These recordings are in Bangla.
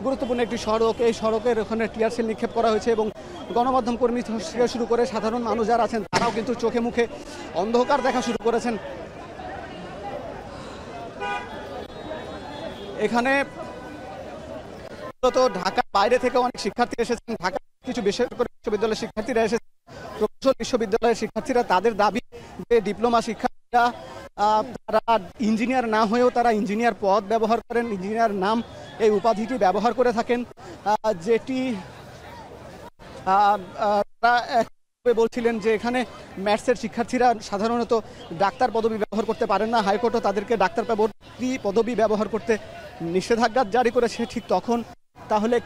গুরুত্বপূর্ণ একটি সড়ক, এই সড়কের ওখানে টিয়ার সেল নিক্ষেপ করা হয়েছে এবং গণমাধ্যম কর্মী থেকে শুরু করে সাধারণ মানুষ যারা আছেন তারাও কিন্তু চোখে মুখে অন্ধকার দেখা শুরু করেছেন। এখানে মূলত ঢাকার বাইরে থেকে অনেক শিক্ষার্থী এসেছেন, ঢাকা কিছু বেসরকারি বিশ্ববিদ্যালয়ের শিক্ষার্থীরা এসেছেন। প্রকৌশল বিশ্ববিদ্যালয়ের শিক্ষার্থীরা তাদের দাবি যে ডিপ্লোমা শিক্ষার্থীরা তারা ইঞ্জিনিয়ার না হয়েও তারা ইঞ্জিনিয়ার পদ ব্যবহার করেন, ইঞ্জিনিয়ার নাম এই উপাধিটি ব্যবহার করে থাকেন, যেটি তারা বলছিলেন যে এখানে ম্যাথসের শিক্ষার্থীরা সাধারণত ডাক্তার পদবি ব্যবহার করতে পারেন না, হাইকোর্টও তাদেরকে ডাক্তার পদবি ব্যবহার করতে নিষেধাজ্ঞা জারি করেছে। তাহলে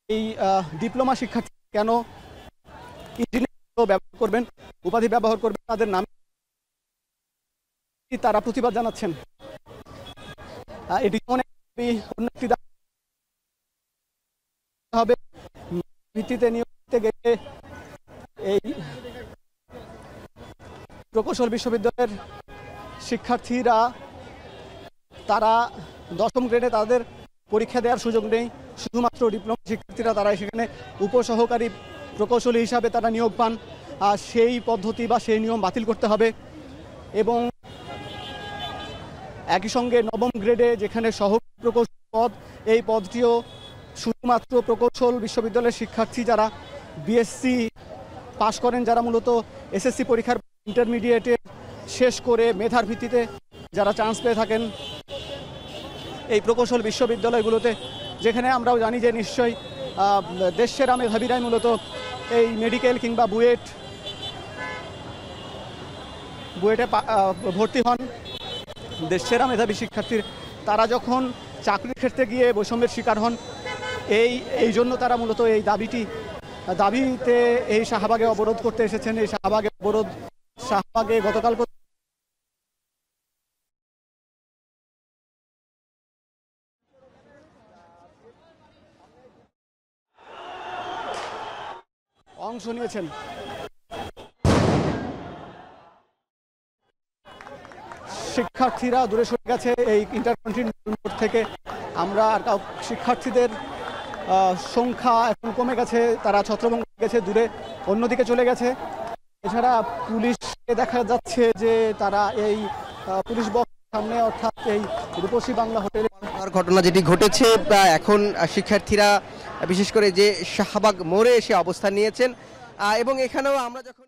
এই ডিপ্লোমা শিক্ষার্থী কেন ইঞ্জিনিয়ার ব্যবহার করবেন, উপাধি ব্যবহার করবেন, তাদের নাম তারা প্রতিবাদ জানাচ্ছেন। এটি হবে ভিত্তিতে নিয়োগ গেলে এই প্রকৌশল বিশ্ববিদ্যালয়ের শিক্ষার্থীরা তারা 10ম গ্রেডে তাদের পরীক্ষা দেওয়ার সুযোগ নেই, শুধুমাত্র ডিপ্লোমা শিক্ষার্থীরা তারা সেখানে উপসহকারী প্রকৌশলী হিসাবে তারা নিয়োগ পান। সেই পদ্ধতি বা সেই নিয়ম বাতিল করতে হবে এবং একই সঙ্গে 9ম গ্রেডে যেখানে সহকারী প্রকৌশল পদ, এই পদটিও শুধুমাত্র প্রকৌশল বিশ্ববিদ্যালয়ের শিক্ষার্থী যারা বিএসসি পাশ করেন, যারা মূলত এসএসসি পরীক্ষার ইন্টারমিডিয়েটে শেষ করে মেধার ভিত্তিতে যারা চান্স পেয়ে থাকেন এই প্রকৌশল বিশ্ববিদ্যালয়গুলোতে, যেখানে আমরাও জানি যে নিশ্চয়ই দেশসেরা মেধাবীরাই মূলত এই মেডিকেল কিংবা বুয়েটে ভর্তি হন। দেশসেরা মেধাবী শিক্ষার্থীর তারা যখন চাকরির ক্ষেত্রে গিয়ে বৈষম্যের শিকার হন, এই জন্য তারা মূলত এই দাবিতে এই শাহবাগে অবরোধ করতে এসেছেন। এই শাহবাগে গতকাল অংশ নিয়েছেন। শিক্ষার্থীরা দূরে সরে গেছে এই ইন্টারকন্টিনেন্টাল মোড় থেকে। আমরা শিক্ষার্থীদের সংখ্যা এখন কমে গেছে, তারা ছত্রভঙ্গ গেছে, দূরে অন্যদিকে চলে গেছে। এছাড়া পুলিশকে দেখা যাচ্ছে যে তারা এই পুলিশ বক্সের সামনে, অর্থাৎ এই রূপসী বাংলা হোটেলে ঘটনা যেটি ঘটেছে, এখন শিক্ষার্থীরা বিশেষ করে যে শাহবাগ মোড়ে এসে অবস্থান নিয়েছেন এবং এখানেও আমরা যখন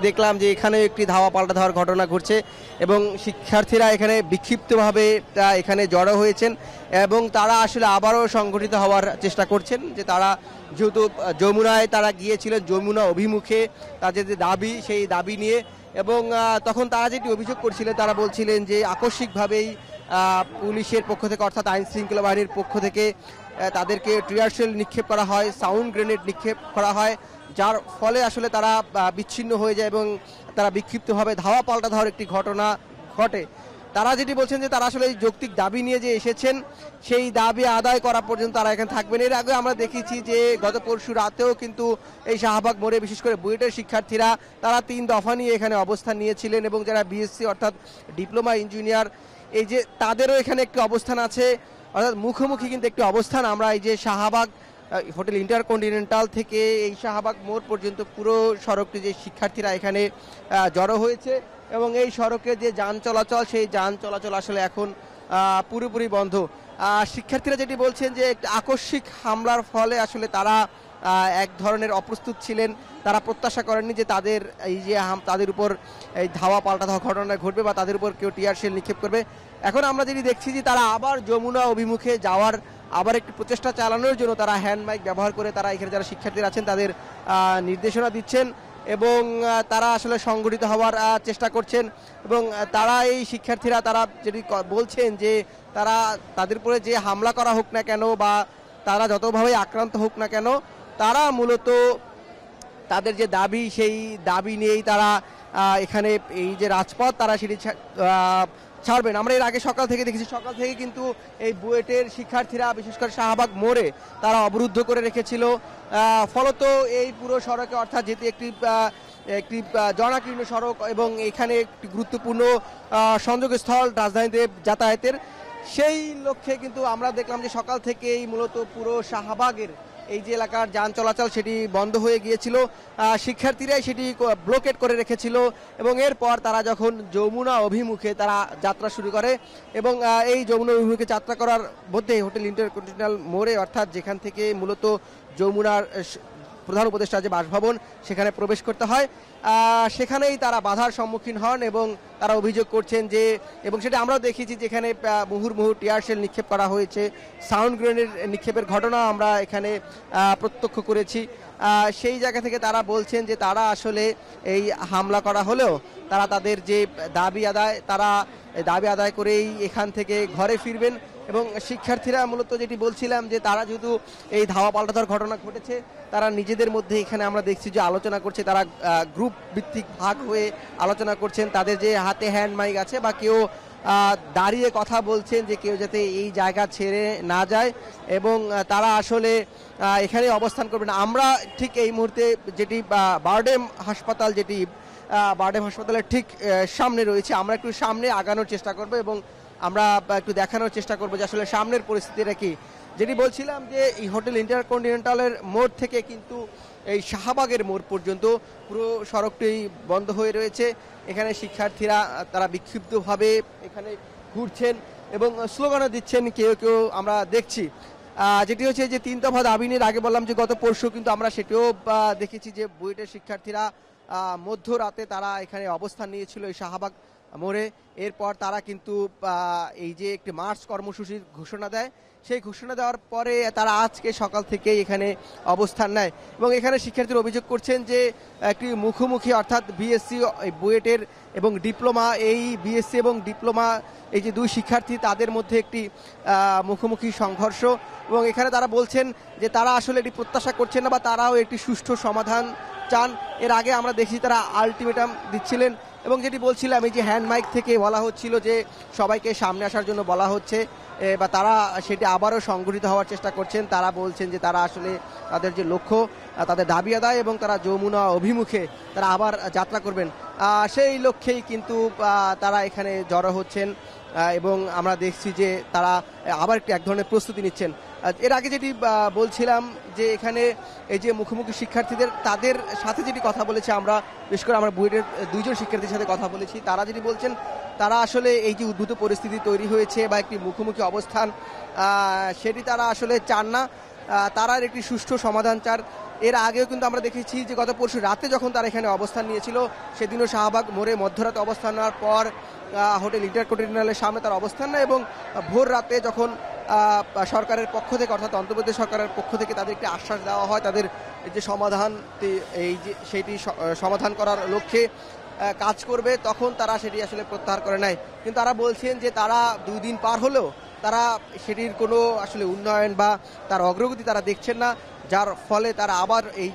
দেখলাম যে এখানে একটি ধাওয়া পাল্টা ধাওয়ার ঘটনা ঘটছে এবং শিক্ষার্থীরা এখানে বিক্ষিপ্তভাবে এখানে জড়ো হয়েছেন এবং তারা আসলে আবারও সংগঠিত হওয়ার চেষ্টা করছেন। যে তারা যেহেতু যমুনায় তারা গিয়েছিলেন, যমুনা অভিমুখে তাদের যে দাবি, সেই দাবি নিয়ে, এবং তখন তারা যেটি অভিযোগ করছিলেন, তারা বলছিলেন যে আকস্মিকভাবেই পুলিশের পক্ষ থেকে, অর্থাৎ আইন শৃঙ্খলা বাহিনীর পক্ষ থেকে তাদেরকে টিয়ার সেল নিক্ষেপ করা হয়, সাউন্ড গ্রেনেড নিক্ষেপ করা হয়, যার ফলে আসলে তারা বিচ্ছিন্ন হয়ে যায় এবং তারা বিক্ষিপ্তভাবে ধাওয়া পাল্টা ধাওয়ার একটি ঘটনা ঘটে। তারা যেটি বলছেন যে তারা আসলে যৌক্তিক দাবি নিয়ে যে এসেছেন, সেই দাবি আদায় করা পর্যন্ত তারা এখানে থাকবেন। এর আগে আমরা দেখেছি যে গত পরশু রাতেও কিন্তু এই শাহবাগ মোড়ে বিশেষ করে বুয়েটের শিক্ষার্থীরা তারা 3 দফা নিয়ে এখানে অবস্থান নিয়েছিলেন এবং যারা বিএসসি অর্থাৎ ডিপ্লোমা ইঞ্জিনিয়ার, এই যে তাদেরও এখানে একটি অবস্থান আছে, অর্থাৎ মুখোমুখি কিন্তু একটি অবস্থান। আমরা এই যে শাহবাগ হোটেল ইন্টারকন্টিনেন্টাল থেকে এই শাহবাগ মোড় পর্যন্ত পুরো সড়কটি যে শিক্ষার্থীরা এখানে জড়ো হয়েছে এবং এই সড়কে যে যান চলাচল, সেই যান চলাচল আসলে এখন পুরোপুরি বন্ধ। শিক্ষার্থীরা যেটি বলছেন যে আকস্মিক হামলার ফলে আসলে তারা এক ধরনের অপ্রস্তুত ছিলেন, তারা প্রত্যাশা করেননি যে তাদের উপর এই ধাওয়া পাল্টা ধাওয়া ঘটনা ঘটবে বা তাদের উপর কেউ টিয়ার সেল নিক্ষেপ করবে। এখন আমরা যেটি দেখছি যে তারা আবার যমুনা অভিমুখে যাওয়ার আবার একটি প্রচেষ্টা চালানোর জন্য তারা হ্যান্ড মাইক ব্যবহার করে তারা এখানে যারা শিক্ষার্থীরা আছেন তাদের নির্দেশনা দিচ্ছেন এবং তারা আসলে সংগঠিত হওয়ার চেষ্টা করছেন। এবং তারা এই শিক্ষার্থীরা তারা যেটি বলছেন যে তাদের উপরে যে হামলা করা হোক না কেন বা তারা যতভাবে আক্রান্ত হোক না কেন, তারা মূলত তাদের যে দাবি, সেই দাবি নিয়েই তারা এখানে এই যে রাজপথ তারা সেটি ছাড়বেন। আমরা এর আগে সকাল থেকে দেখেছি, সকাল থেকে কিন্তু এই বুয়েটের শিক্ষার্থীরা বিশেষ করে শাহবাগ মোড়ে তারা অবরুদ্ধ করে রেখেছিল। ফলত এই পুরো সড়কে, অর্থাৎ যেটি একটি একটি জনাকীর্ণ সড়ক এবং এখানে একটি গুরুত্বপূর্ণ সংযোগস্থল রাজধানীতে যাতায়াতের, সেই লক্ষ্যে কিন্তু আমরা দেখলাম যে সকাল থেকেই মূলত পুরো শাহবাগের এই যে এলাকার যান চলাচল সেটি বন্ধ হয়ে গিয়েছিল। শিক্ষার্থীরাই সেটি ব্লকেট করে রেখেছিল এবং এরপর তারা যখন যমুনা অভিমুখে তারা যাত্রা শুরু করে এবং এই যমুনা অভিমুখে যাত্রা করার মধ্যে হোটেল ইন্টারকন্টিনেন্টাল মোড়ে, অর্থাৎ যেখান থেকে মূলত যমুনার প্রধান উপদেষ্টা যে বাসভবন সেখানে প্রবেশ করতে হয়, সেখানেই তারা বাধার সম্মুখীন হন এবং তারা অভিযোগ করছেন যে, এবং সেটা আমরাও দেখেছি যেখানে মুহুর্মুহু টিয়ার শেল নিক্ষেপ করা হয়েছে, সাউন্ড গ্রেনেড নিক্ষেপের ঘটনা আমরা এখানে প্রত্যক্ষ করেছি। সেই জায়গা থেকে তারা বলছেন যে তারা আসলে এই হামলা করা হলেও তারা তাদের যে দাবি আদায় করেই এখান থেকে ঘরে ফিরবেন। এবং শিক্ষার্থীরা মূলত যেটি বলছিলাম যে তারা যেহেতু এই ধাওয়া পাল্টানোর ঘটনা ঘটেছে, তারা নিজেদের মধ্যে এখানে আমরা দেখছি যে আলোচনা করছে, তারা গ্রুপ ভিত্তিক ভাগ হয়ে আলোচনা করছেন, তাদের যে হাতে হ্যান্ড মাইক আছে বা কেউ দাঁড়িয়ে কথা বলছেন যে কেউ যাতে এই জায়গা ছেড়ে না যায় এবং তারা আসলে এখানে অবস্থান করবেন। আমরা ঠিক এই মুহূর্তে যেটি বারডেম হাসপাতালের ঠিক সামনে রয়েছে, আমরা একটু সামনে আগানোর চেষ্টা করব এবং আমরা একটু দেখানোর চেষ্টা করবো যে আসলে সামনের পরিস্থিতিটা কি। যেটি বলছিলাম যে এই হোটেল ইন্টারকন্টিনেন্টালের মোড় থেকে কিন্তু এই শাহবাগের মোড় পর্যন্ত পুরো সড়কটি বন্ধ হয়ে রয়েছে। এখানে শিক্ষার্থীরা তারা বিক্ষিপ্তভাবে এখানে ঘুরছেন এবং স্লোগানও দিচ্ছেন কেউ কেউ আমরা দেখছি। যেটি হচ্ছে যে 3 দফা দাবি নিয়ে আগে বললাম যে গত পরশু কিন্তু আমরা সেটিও দেখেছি যে বুয়েটের শিক্ষার্থীরা মধ্যরাতে তারা এখানে অবস্থান নিয়েছিল এই শাহবাগ মোড়ে। এরপর তারা কিন্তু এই যে একটি মার্চ কর্মসূচির ঘোষণা দেয়, সেই ঘোষণা দেওয়ার পরে তারা আজকে সকাল থেকেই এখানে অবস্থান নেয় এবং এখানে শিক্ষার্থীরা অভিযোগ করছেন যে একটি মুখোমুখি, অর্থাৎ বিএসসি বুয়েটের এবং ডিপ্লোমা, এই বিএসসি এবং ডিপ্লোমা এই যে দুই শিক্ষার্থী তাদের মধ্যে একটি মুখোমুখি সংঘর্ষ এবং এখানে তারা বলছেন যে তারা আসলে এটি প্রত্যাশা করছেন না বা তারাও একটি সুষ্ঠু সমাধান চান। এর আগে আমরা দেখি তারা আলটিমেটাম দিচ্ছিলেন এবং যেটি বলছিলাম এই যে হ্যান্ড মাইক থেকে বলা হচ্ছিল যে সবাইকে সামনে আসার জন্য বলা হচ্ছে বা তারা সেটি আবারও সংগঠিত হওয়ার চেষ্টা করছেন। তারা বলছেন যে তারা আসলে তাদের যে লক্ষ্য, তাদের দাবি আদায় এবং তারা যমুনা অভিমুখে তারা আবার যাত্রা করবেন, সেই লক্ষ্যেই কিন্তু তারা এখানে জড়ো হচ্ছেন এবং আমরা দেখছি যে তারা আবার এক ধরনের প্রস্তুতি নিচ্ছেন। এর আগে যেটি বলছিলাম যে এখানে এই যে মুখোমুখি শিক্ষার্থীদের তাদের সাথে যেটি কথা বলেছে, আমরা বিশেষ করে আমরা বুয়েটের 2 জন শিক্ষার্থীর সাথে কথা বলেছি, তারা যেটি বলছেন তারা আসলে এই যে উদ্ভূত পরিস্থিতি তৈরি হয়েছে বা একটি মুখোমুখি অবস্থান সেটি তারা আসলে চান না, তারা একটি সুষ্ঠু সমাধান চান। এর আগেও কিন্তু আমরা দেখেছি যে গত পরশু রাতে যখন তারা এখানে অবস্থান নিয়েছিল, সেদিনও শাহবাগ মোড়ে মধ্যরাতে অবস্থান নেওয়ার পর হোটেল ইন্টারকন্টিনেন্টালের সামনে তার অবস্থান নেয় এবং ভোর রাতে যখন সরকারের পক্ষ থেকে, অর্থাৎ অন্তর্বর্তী সরকারের পক্ষ থেকে তাদের একটি আশ্বাস দেওয়া হয় তাদের যে সমাধান, এই যে সেইটি সমাধান করার লক্ষ্যে কাজ করবে, তখন তারা সেটি আসলে প্রত্যাহার করে নেয়। কিন্তু তারা বলছেন যে তারা 2 দিন পার হলেও তারা সেটির কোনো আসলে উন্নয়ন বা তার অগ্রগতি তারা দেখছেন না, যার ফলে তারা আবার এই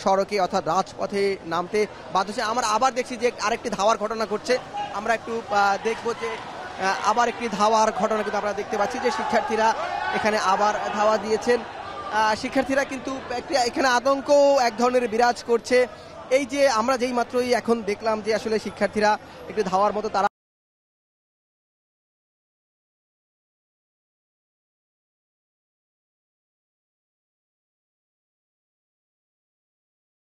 সড়কে অর্থাৎ রাজপথে নামতে বাধ্য হচ্ছে। আমরা আবার দেখছি যে আরেকটি ধাওয়ার ঘটনা ঘটছে, আমরা একটু দেখব যে আবার একটি ধাওয়ার ঘটনা কিন্তু আমরা দেখতে পাচ্ছি যে শিক্ষার্থীরা এখানে আবার ধাওয়া দিয়েছেন। শিক্ষার্থীরা কিন্তু একটি এখানে আতঙ্ক এক ধরনের বিরাজ করছে। এই যে আমরা যেই মাত্রই এখন দেখলাম যে আসলে শিক্ষার্থীরা একটু ধাওয়ার মতো তারা